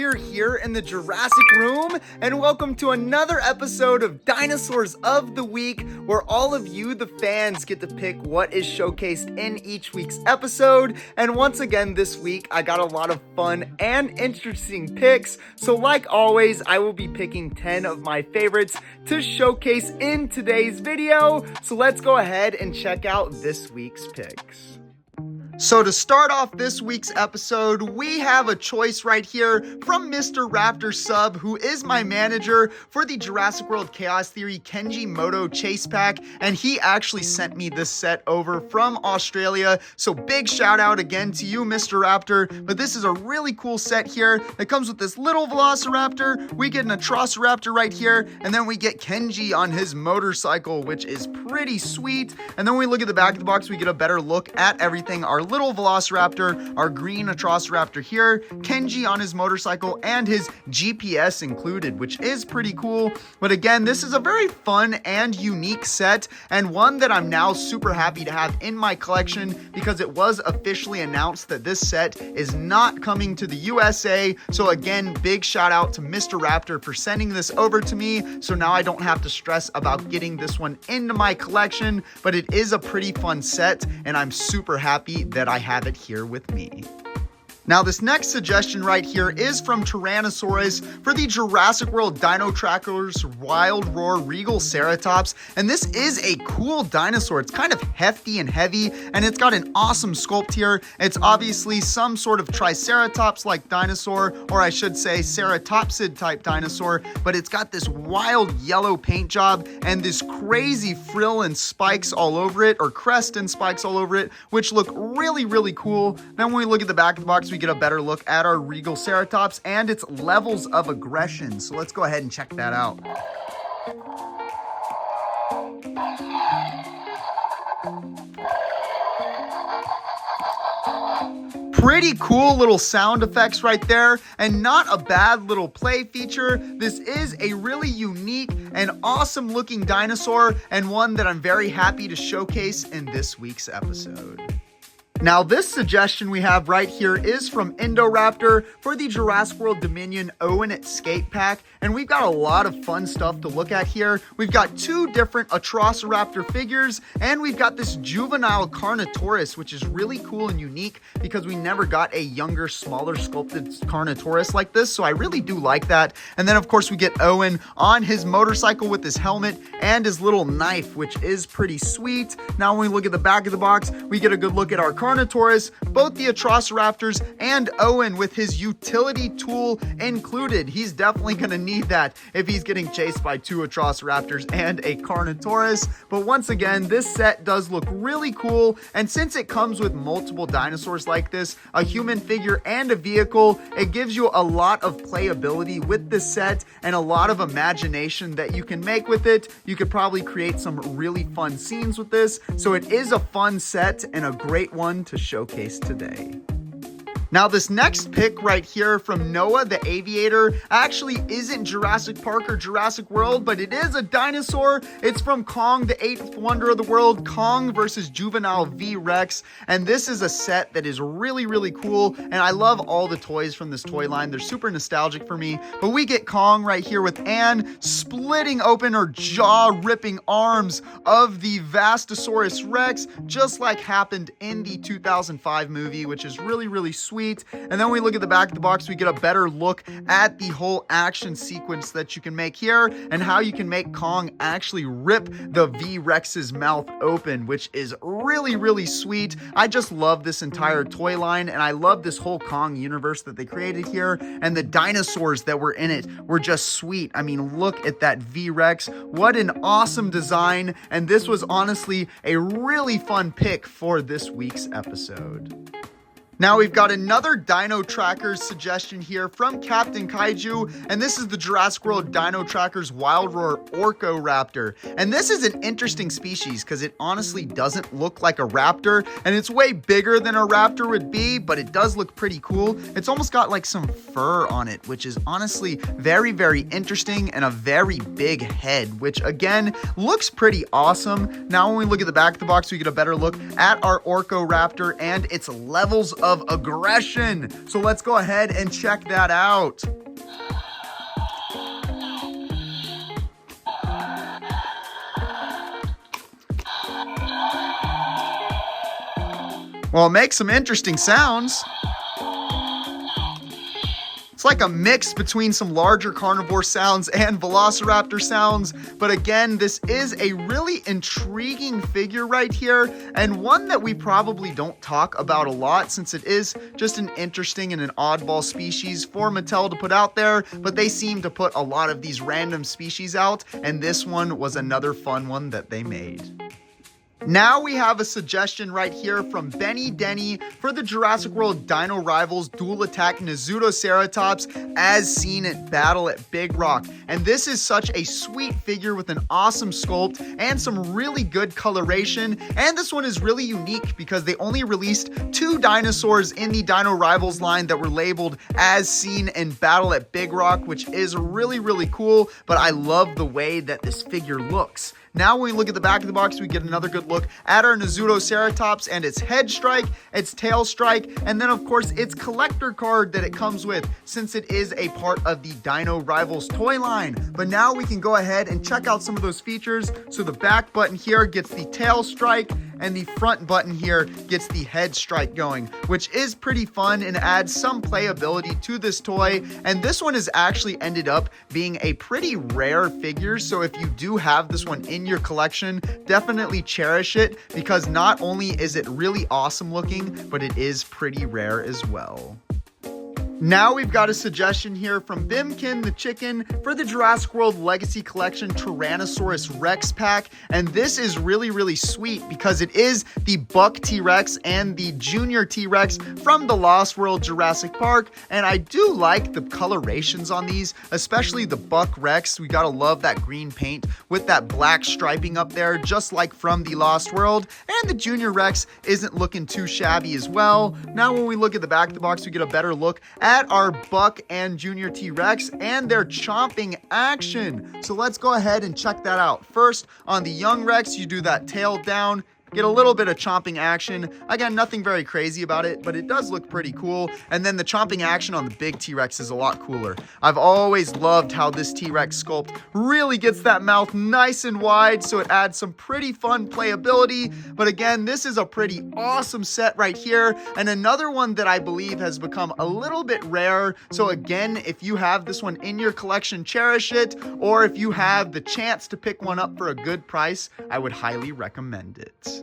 are here in the Jurassic room, and welcome to another episode of Dinosaurs of the Week, where all of you, the fans, get to pick what is showcased in each week's episode. And once again this week, I got a lot of fun and interesting picks, so like always, I will be picking 10 of my favorites to showcase in today's video. So let's go ahead and check out this week's picks. So to start off this week's episode, we have a choice right here from Mr. Raptor Sub, who is my manager for the Jurassic World Chaos Theory Kenji Moto Chase Pack, and he actually sent me this set over from Australia, so big shout out again to you, Mr. Raptor. But this is a really cool set here that comes with this little Velociraptor, we get an Atrociraptor right here, and then we get Kenji on his motorcycle, which is pretty sweet. And then when we look at the back of the box, we get a better look at everything. Our little Velociraptor, our green Atrociraptor here, Kenji on his motorcycle, and his GPS included, which is pretty cool. But again, this is a very fun and unique set, and one that I'm now super happy to have in my collection because it was officially announced that this set is not coming to the USA. So again, big shout out to Mr. Raptor for sending this over to me, so now I don't have to stress about getting this one into my collection. But it is a pretty fun set, and I'm super happy that I have it here with me. Now, this next suggestion right here is from Tyrannosaurus for the Jurassic World Dino Trackers Wild Roar Regaloceratops, and this is a cool dinosaur. It's kind of hefty and heavy, and it's got an awesome sculpt here. It's obviously some sort of Triceratops-like dinosaur, or I should say ceratopsid-type dinosaur, but it's got this wild yellow paint job and this crazy frill and spikes all over it, or crest and spikes all over it, which look really, really cool. Then when we look at the back of the box, we get a better look at our Regaloceratops and its levels of aggression. So let's go ahead and check that out. Pretty cool little sound effects right there, and not a bad little play feature. This is a really unique and awesome looking dinosaur, and one that I'm very happy to showcase in this week's episode. Now, this suggestion we have right here is from Indoraptor for the Jurassic World Dominion Owen Skate Pack, and we've got a lot of fun stuff to look at here. We've got two different Atrociraptor figures, and we've got this juvenile Carnotaurus, which is really cool and unique because we never got a younger, smaller sculpted Carnotaurus like this, so I really do like that. And then, of course, we get Owen on his motorcycle with his helmet and his little knife, which is pretty sweet. Now, when we look at the back of the box, we get a good look at our Carnotaurus, both the Atrociraptors, and Owen with his utility tool included. He's definitely going to need that if he's getting chased by two Atrociraptors and a Carnotaurus. But once again, this set does look really cool, and since it comes with multiple dinosaurs like this, a human figure and a vehicle, it gives you a lot of playability with this set and a lot of imagination that you can make with it. You could probably create some really fun scenes with this, so it is a fun set and a great one to showcase today. Now, this next pick right here from Noah the Aviator actually isn't Jurassic Park or Jurassic World, but it is a dinosaur. It's from Kong, the eighth wonder of the world, Kong versus Juvenile V-Rex. And this is a set that is really, really cool. And I love all the toys from this toy line. They're super nostalgic for me. But we get Kong right here with Anne splitting open her jaw-ripping arms of the Vastosaurus Rex, just like happened in the 2005 movie, which is really, really sweet. And then when we look at the back of the box, we get a better look at the whole action sequence that you can make here and how you can make Kong actually rip the V-Rex's mouth open, which is really, really sweet. I just love this entire toy line, and I love this whole Kong universe that they created here, and the dinosaurs that were in it were just sweet. I mean, look at that V-Rex. What an awesome design, and this was honestly a really fun pick for this week's episode. Now we've got another Dino Trackers suggestion here from Captain Kaiju, and this is the Jurassic World Dino Trackers Wild Roar Orkoraptor. And this is an interesting species because it honestly doesn't look like a raptor, and it's way bigger than a raptor would be, but it does look pretty cool. It's almost got like some fur on it, which is honestly very, very interesting, and a very big head, which again looks pretty awesome. Now when we look at the back of the box, we get a better look at our Orkoraptor and its levels of aggression. So let's go ahead and check that out. Well, it makes some interesting sounds. It's like a mix between some larger carnivore sounds and Velociraptor sounds. But again, this is a really intriguing figure right here, and one that we probably don't talk about a lot since it is just an interesting and an oddball species for Mattel to put out there. But they seem to put a lot of these random species out, and this one was another fun one that they made. Now we have a suggestion right here from Benny Denny for the Jurassic World Dino Rivals Dual Attack Nasutoceratops as seen at Battle at Big Rock. And this is such a sweet figure with an awesome sculpt and some really good coloration. And this one is really unique because they only released 2 dinosaurs in the Dino Rivals line that were labeled as seen in Battle at Big Rock, which is really, really cool. But I love the way that this figure looks. Now when we look at the back of the box, we get another good look at our Nasutoceratops and its head strike, its tail strike, and then of course its collector card that it comes with, since it is a part of the Dino Rivals toy line. But now we can go ahead and check out some of those features. So the back button here gets the tail strike, and the front button here gets the head strike going, which is pretty fun and adds some playability to this toy. And this one has actually ended up being a pretty rare figure, so if you do have this one in your collection, definitely cherish it, because not only is it really awesome looking, but it is pretty rare as well. Now we've got a suggestion here from Bimkin the Chicken for the Jurassic World Legacy Collection Tyrannosaurus Rex pack. And this is really, really sweet because it is the Buck T-Rex and the Junior T-Rex from the Lost World Jurassic Park. And I do like the colorations on these, especially the Buck Rex. We gotta love that green paint with that black striping up there, just like from the Lost World. And the Junior Rex isn't looking too shabby as well. Now when we look at the back of the box, we get a better look at our Buck and Junior T-Rex and their chomping action. So let's go ahead and check that out. First, on the young Rex, you do that tail down, get a little bit of chomping action. Again, nothing very crazy about it, but it does look pretty cool. And then the chomping action on the big T-Rex is a lot cooler. I've always loved how this T-Rex sculpt really gets that mouth nice and wide, so it adds some pretty fun playability. But again, this is a pretty awesome set right here, and another one that I believe has become a little bit rare. So again, if you have this one in your collection, cherish it, or if you have the chance to pick one up for a good price, I would highly recommend it.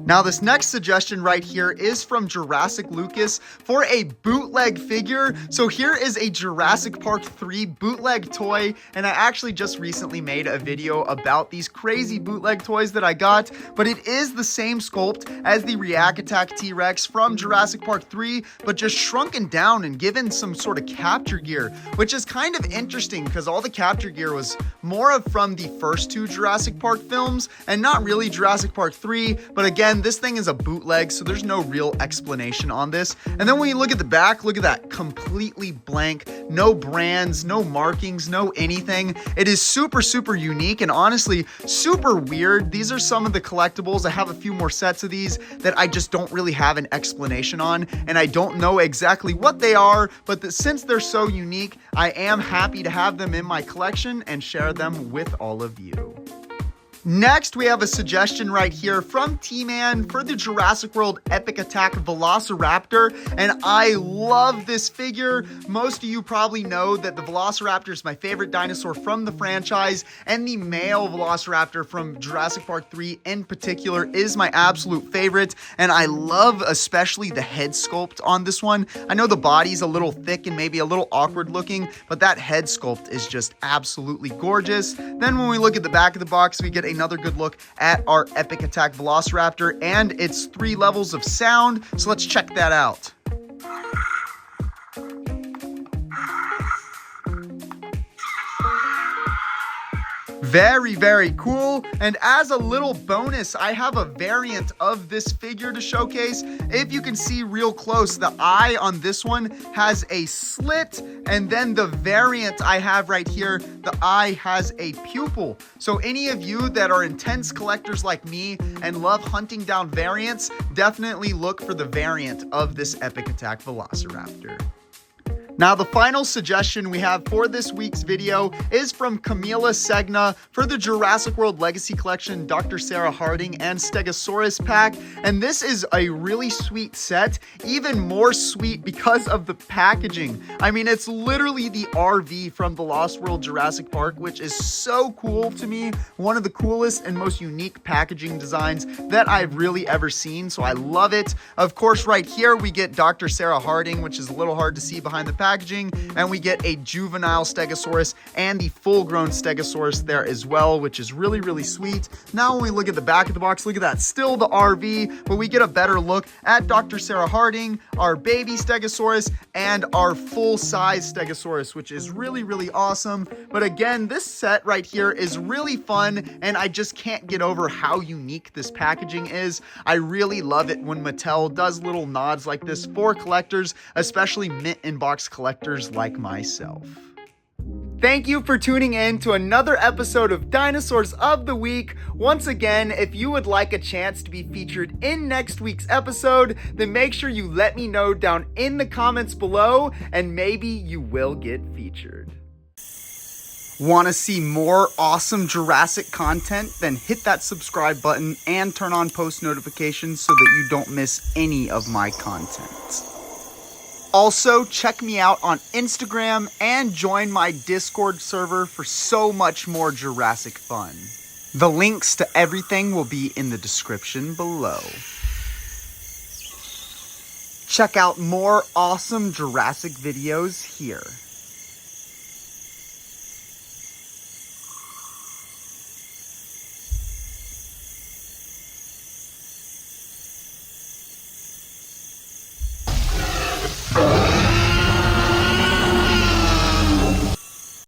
Now this next suggestion right here is from Jurassic Lucas for a bootleg figure. So here is a Jurassic Park 3 bootleg toy, and I actually just recently made a video about these crazy bootleg toys that I got, but it is the same sculpt as the React Attack T-Rex from Jurassic Park 3, but just shrunken down and given some sort of capture gear, which is kind of interesting because all the capture gear was more of from the first 2 Jurassic Park films and not really Jurassic Park 3, but again, this thing is a bootleg, so there's no real explanation on this. And then when you look at the back, look at that, completely blank, no brands, no markings, no anything. It is super, super unique and honestly super weird. These are some of the collectibles. I have a few more sets of these that I just don't really have an explanation on, and I don't know exactly what they are, but since they're so unique, I am happy to have them in my collection and share them with all of you. Next, we have a suggestion right here from T-Man for the Jurassic World Epic Attack Velociraptor, and I love this figure. Most of you probably know that the Velociraptor is my favorite dinosaur from the franchise, and the male Velociraptor from Jurassic Park 3 in particular is my absolute favorite, and I love especially the head sculpt on this one. I know the body's a little thick and maybe a little awkward looking, but that head sculpt is just absolutely gorgeous. Then when we look at the back of the box, we get another good look at our Epic Attack Velociraptor and its 3 levels of sound. So let's check that out. Very, very cool. And as a little bonus, I have a variant of this figure to showcase. If you can see real close, the eye on this one has a slit, and then the variant I have right here, the eye has a pupil. So any of you that are intense collectors like me and love hunting down variants, definitely look for the variant of this Epic Attack Velociraptor. Now, the final suggestion we have for this week's video is from Camila Segna for the Jurassic World Legacy Collection Dr. Sarah Harding and Stegosaurus pack. And this is a really sweet set, even more sweet because of the packaging. I mean, it's literally the RV from the Lost World Jurassic Park, which is so cool to me. One of the coolest and most unique packaging designs that I've really ever seen, so I love it. Of course, right here we get Dr. Sarah Harding, which is a little hard to see behind the packaging, and we get a juvenile Stegosaurus and the full-grown Stegosaurus there as well, which is really, really sweet. Now when we look at the back of the box, look at that, still the RV, but we get a better look at Dr. Sarah Harding, our baby Stegosaurus, and our full-size Stegosaurus, which is really, really awesome. But again, this set right here is really fun, and I just can't get over how unique this packaging is. I really love it when Mattel does little nods like this for collectors, especially mint in box collectors like myself. Thank you for tuning in to another episode of Dinosaurs of the Week. Once again, if you would like a chance to be featured in next week's episode, then make sure you let me know down in the comments below, and maybe you will get featured. Want to see more awesome Jurassic content? Then hit that subscribe button and turn on post notifications so that you don't miss any of my content. Also, check me out on Instagram and join my Discord server for so much more Jurassic fun. The links to everything will be in the description below. Check out more awesome Jurassic videos here.